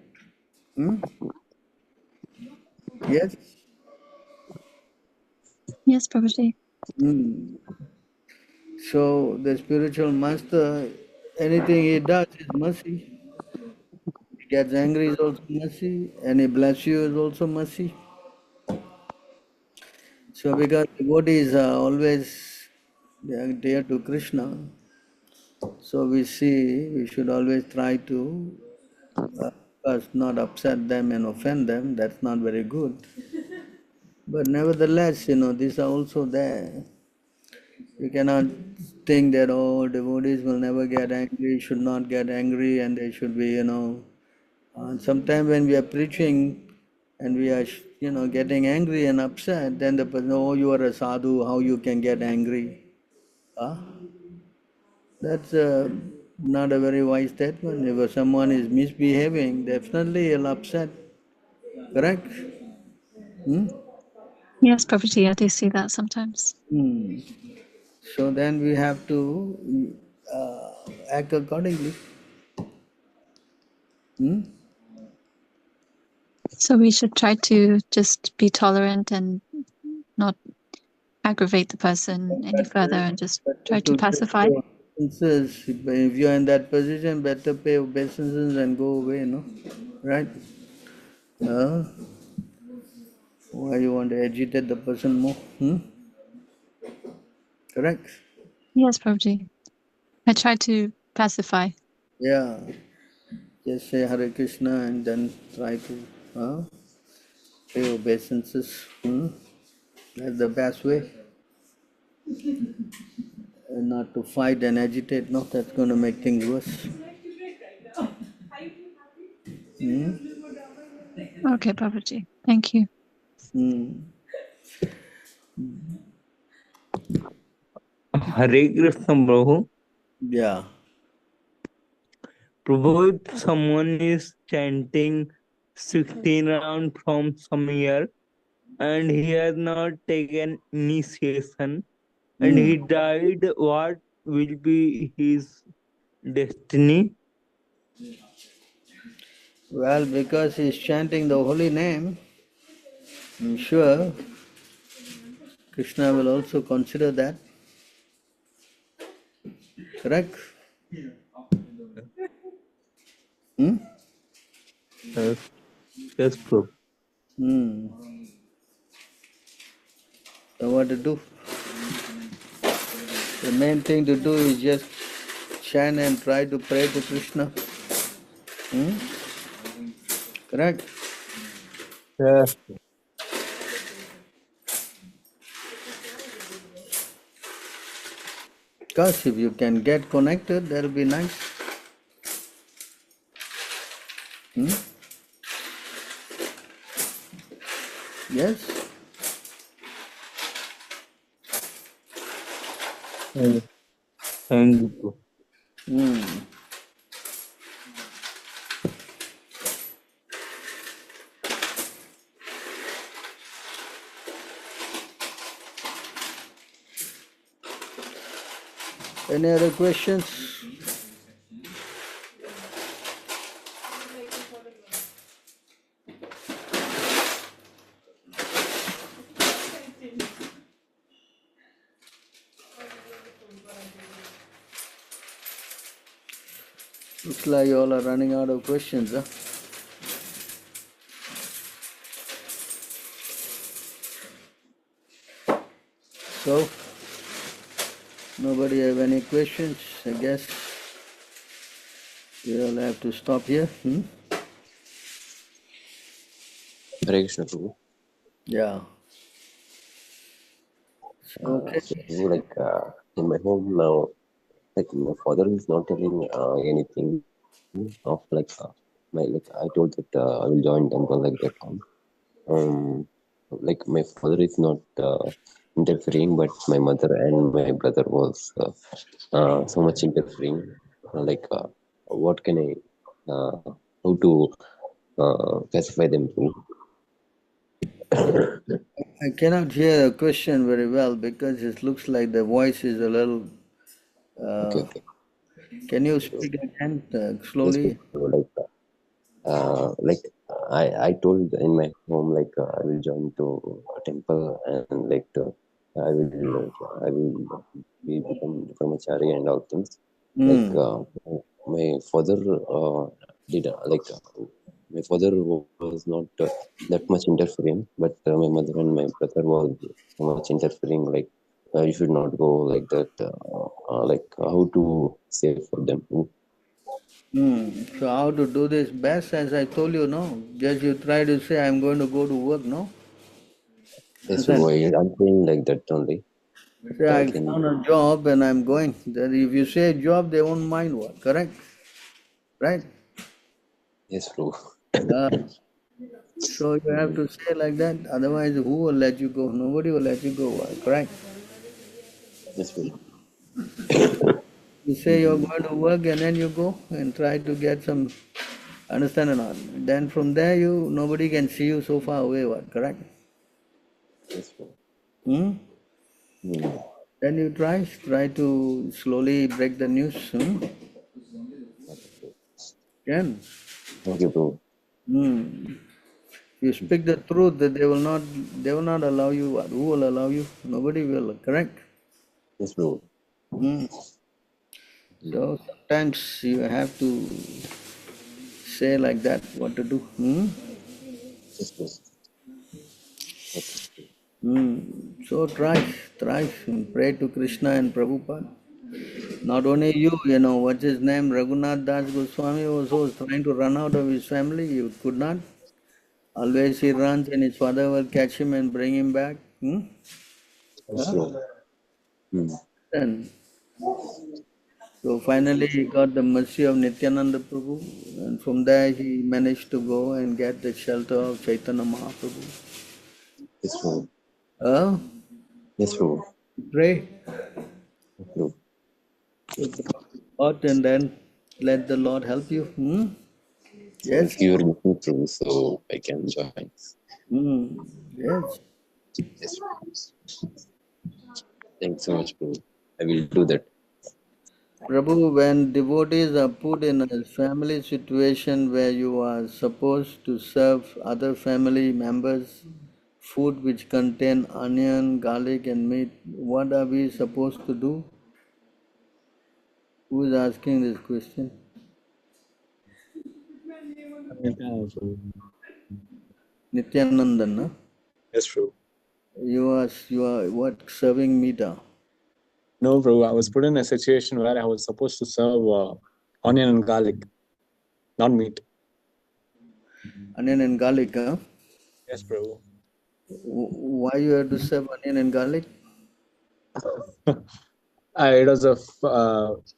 Speaker 2: Yes?
Speaker 5: Yes, Prabhuji.
Speaker 2: So the spiritual master, anything he does is mercy. He gets angry is also mercy, and he bless you is also mercy. So because devotees are always dear to Krishna, so we see we should always try to first not upset them and offend them. That's not very good. But nevertheless, these are also there. You cannot think that, oh, devotees will never get angry, should not get angry, and they should be, sometimes when we are preaching and we are, getting angry and upset, then the person, oh, you are a sadhu, how you can get angry? Huh? That's not a very wise statement. If someone is misbehaving, definitely he'll upset. Correct?
Speaker 5: Yes, Prabhuji, I do see that sometimes.
Speaker 2: So then we have to act accordingly.
Speaker 5: So we should try to just be tolerant and not aggravate the person any further and just try to pacify.
Speaker 2: If you are in that position, better pay obeisances and go away, no? Right? Why you want to agitate the person more? Correct?
Speaker 5: Yes, Prabhuji. I try to pacify.
Speaker 2: Yeah. Just say Hare Krishna and then try to pay obeisances. That's the best way. And not to fight and agitate, no, that's going to make things worse.
Speaker 5: Okay, Prabhuji. Thank you.
Speaker 8: Hare Krishna, Prabhu.
Speaker 2: Yeah.
Speaker 8: Prabhu, if someone is chanting 16 rounds from some year and he has not taken initiation and he died, what will be his destiny?
Speaker 2: Well, because he's chanting the holy name, I'm sure Krishna will also consider that. Correct?
Speaker 8: Yes, Prabhu.
Speaker 2: So what to do? The main thing to do is just chant and try to pray to Krishna. Correct?
Speaker 8: Yes.
Speaker 2: Because if you can get connected, that'll be nice. Yes?
Speaker 8: Thank you.
Speaker 2: Any other questions? Looks like you all are running out of questions, huh? So, nobody have any questions? I guess we'll have to stop here.
Speaker 9: Hare Krishna, Prabhu.
Speaker 2: Yeah. Okay.
Speaker 9: So, in my home now, my father is not telling anything of I told that I will join temple like that time. My father is not interfering, but my mother and my brother was so much interfering. What can I, how to pacify them too?
Speaker 2: I cannot hear a question very well because it looks like the voice is a little
Speaker 9: Okay.
Speaker 2: Can you speak again slowly?
Speaker 9: Like I told in my home, like I will join to a temple and like I will be become brahmachari and all things. Like my father did like my father was not that much interfering, but my mother and my brother was so much interfering. Like you should not go like that. Like how to save for them.
Speaker 2: So how to do this best, as I told you, no? Just you try to say, I'm going to go to work, no?
Speaker 9: Yes, I'm saying like that only.
Speaker 2: Say, I found a job and I'm going. Then if you say job, they won't mind what, correct? Right?
Speaker 9: Yes, true.
Speaker 2: So you have to say like that, otherwise who will let you go? Nobody will let you go, correct?
Speaker 9: Yes, true.
Speaker 2: You say you're going to work and then you go and try to get some, understand or not? Then from there nobody can see you so far away, what, correct?
Speaker 9: Yes, true.
Speaker 2: Then you try to slowly break the news. Can?
Speaker 9: Okay, bro.
Speaker 2: You speak the truth that they will not allow you. What? Who will allow you? Nobody will, correct?
Speaker 9: Yes, bro.
Speaker 2: So sometimes you have to say like that, what to do.
Speaker 9: Yes, bro.
Speaker 2: So try and pray to Krishna and Prabhupada. Not only you, what's his name, Raghunath Das Goswami also was trying to run out of his family. He could not. Always he runs and his father will catch him and bring him back.
Speaker 9: Yes, bro.
Speaker 2: And so finally he got the mercy of Nityananda Prabhu, and from there he managed to go and get the shelter of Chaitanya Mahaprabhu.
Speaker 9: Yes, bro.
Speaker 2: Yes, bro. Pray.
Speaker 9: Bro.
Speaker 2: Lord, and then let the Lord help you. Yes.
Speaker 9: If you are looking through, so I can join.
Speaker 2: Yes.
Speaker 9: Yes, bro. Thanks so much, bro. I will do that.
Speaker 2: Prabhu, when devotees are put in a family situation where you are supposed to serve other family members food which contain onion, garlic and meat, what are we supposed to do? Who is asking this question? Nityanandan, no?
Speaker 10: Yes, true.
Speaker 2: You are what, serving meat?
Speaker 10: No, bro. I was put in a situation where I was supposed to serve onion and garlic, not meat.
Speaker 2: Onion and garlic, huh?
Speaker 10: Yes, bro.
Speaker 2: Why you have to serve onion and garlic?
Speaker 10: It was a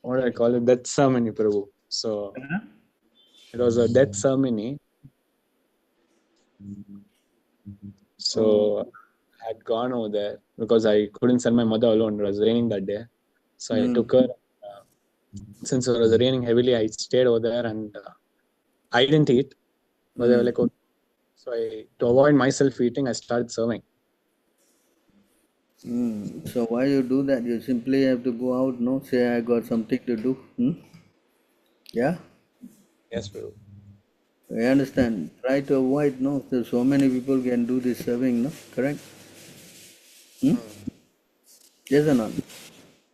Speaker 10: what do I call it? Death ceremony, Prabhu. So it was a death ceremony. So I had gone over there because I couldn't send my mother alone. It was raining that day, so I took her. Since it was raining heavily, I stayed over there and I didn't eat. But they were like, okay. So to avoid myself eating, I started serving.
Speaker 2: So why you do that? You simply have to go out, no? Say, I got something to do. Yeah?
Speaker 10: Yes, bro.
Speaker 2: I understand. Try to avoid, no? So many people can do this serving, no? Correct? Yes or not?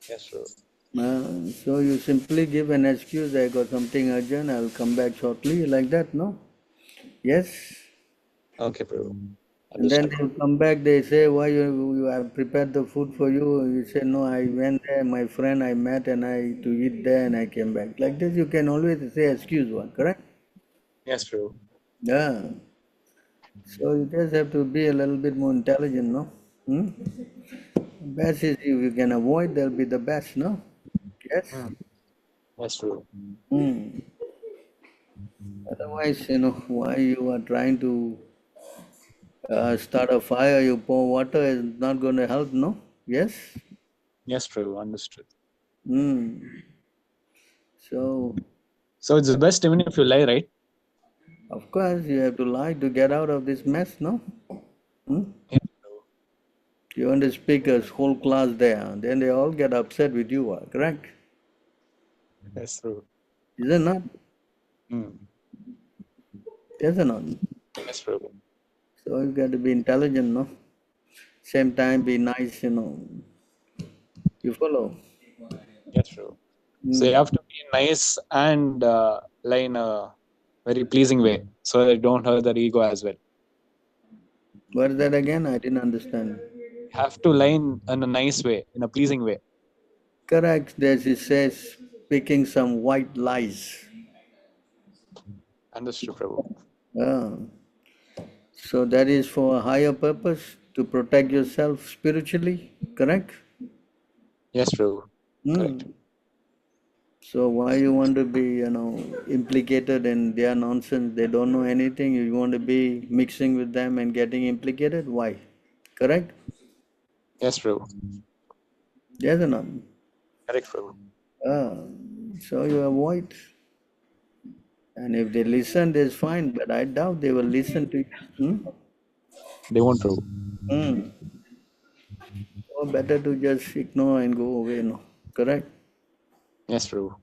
Speaker 10: Yes, bro.
Speaker 2: So you simply give an excuse, I got something urgent, I'll come back shortly, like that, no? Yes?
Speaker 10: Okay, bro.
Speaker 2: And then they come back, they say, why you have prepared the food for you? You say, no, I went there, my friend I met and to eat there and I came back. Like this, you can always say excuse one, correct?
Speaker 10: Yes, bro.
Speaker 2: Yeah. So you just have to be a little bit more intelligent, no? Best is if you can avoid, that'll be the best, no? Yes?
Speaker 10: That's true.
Speaker 2: Otherwise, why you are trying to start a fire, you pour water, is not going to help, no? Yes?
Speaker 10: Yes, true. Understood.
Speaker 2: So
Speaker 10: it's the best even if you lie, right?
Speaker 2: Of course, you have to lie to get out of this mess, no?
Speaker 10: Yes, true.
Speaker 2: You want to speak a whole class there, then they all get upset with you, correct?
Speaker 10: Yes, true.
Speaker 2: Is it not? Yes or not?
Speaker 10: Yes, true.
Speaker 2: So you got to be intelligent, no? Same time, be nice, you know. You follow?
Speaker 10: Yes, true. So you have to be nice and lie in a very pleasing way, so that you don't hurt their ego as well.
Speaker 2: What is that again? I didn't understand.
Speaker 10: You have to lie in a nice way, in a pleasing way.
Speaker 2: Correct. As it says, speaking some white lies.
Speaker 10: Understood, Prabhu.
Speaker 2: So that is for a higher purpose, to protect yourself spiritually, correct?
Speaker 10: Yes, Prabhu. Correct.
Speaker 2: So why you want to be, you know, implicated in their nonsense? They don't know anything. You want to be mixing with them and getting implicated? Why? Correct?
Speaker 10: Yes, Prabhu.
Speaker 2: Yes or not?
Speaker 10: Correct, Prabhu.
Speaker 2: So you avoid. And if they listen, that's fine. But I doubt they will listen to you.
Speaker 10: They won't, Prabhu.
Speaker 2: Or better to just ignore and go away, no? Correct?
Speaker 10: Yes, Prabhu.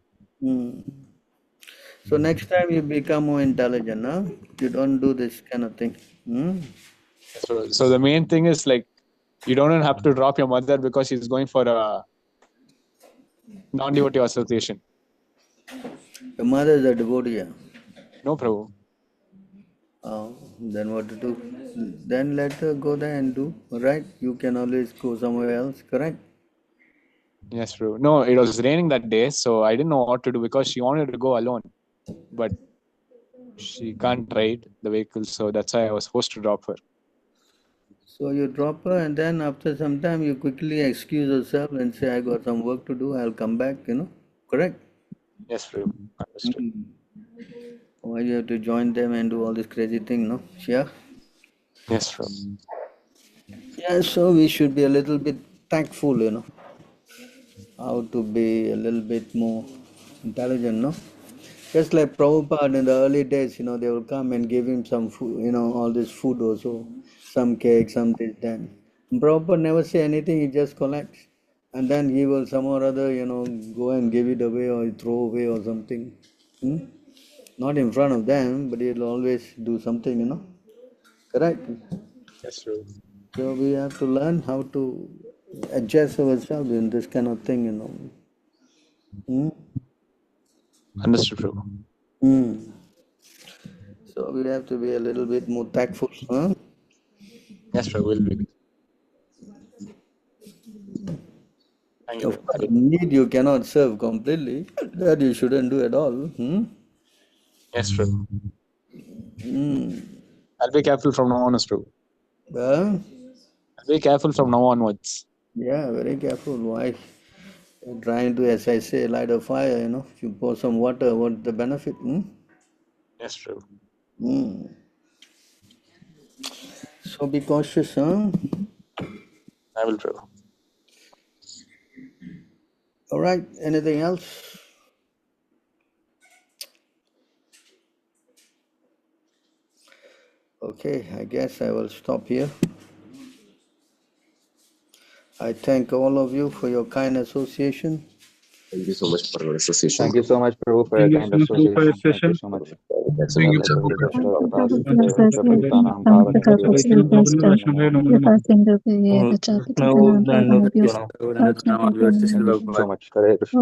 Speaker 2: So next time you become more intelligent, huh? You don't do this kind of thing.
Speaker 10: Yes, Prabhu. So the main thing is like, you don't have to drop your mother because she's going for a non-devotee association.
Speaker 2: Your mother is a devotee.
Speaker 10: No, Prabhu.
Speaker 2: Oh, then what to do? Then let her go there and do, right? You can always go somewhere else, correct?
Speaker 10: Yes, Prabhu. No, it was raining that day, so I didn't know what to do because she wanted to go alone. But she can't ride the vehicle, so that's why I was forced to drop her.
Speaker 2: So you drop her, and then after some time you quickly excuse yourself and say, I got some work to do, I'll come back, you know, correct?
Speaker 10: Yes, Prabhu. Understood.
Speaker 2: Why you have to join them and do all this crazy thing, no? Yeah?
Speaker 10: Yes, Prabhu.
Speaker 2: Yeah, so we should be a little bit tactful, you know, how to be a little bit more intelligent, no? Just like Prabhupada in the early days, you know, they will come and give him some food, you know, all this food also, some cake, some this, that. And Prabhupada never say anything, he just collects. And then he will some or other, you know, go and give it away or throw away or something. Not in front of them, but he'll always do something, you know. Correct?
Speaker 10: Yes, Prabhu.
Speaker 2: So we have to learn how to adjust ourselves in this kind of thing, you know.
Speaker 10: Understood, Prabhu.
Speaker 2: So we have to be a little bit more tactful, huh?
Speaker 10: Yes, Prabhu, will be. Thank you.
Speaker 2: Of course, need you cannot serve completely. That you shouldn't do at all.
Speaker 10: Yes, Prabhu. I'll be careful from now onwards, Prabhu. I'll be careful from now onwards.
Speaker 2: Yeah, very careful. Why? You're trying to, as I say, light a fire, you know. If you pour some water, what's the benefit?
Speaker 10: Yes, Prabhu.
Speaker 2: So be cautious, huh?
Speaker 10: I will, Prabhu.
Speaker 2: All right. Anything else? Okay, I guess I will stop here. I thank all of you for your kind association.
Speaker 9: Thank you so much for your association.
Speaker 6: Thank you so much, Prabhu, for your kind association. Thank you so much.
Speaker 9: Thank you,
Speaker 6: Prabhu.
Speaker 8: Prabhu,
Speaker 6: So much. Hare Krishna.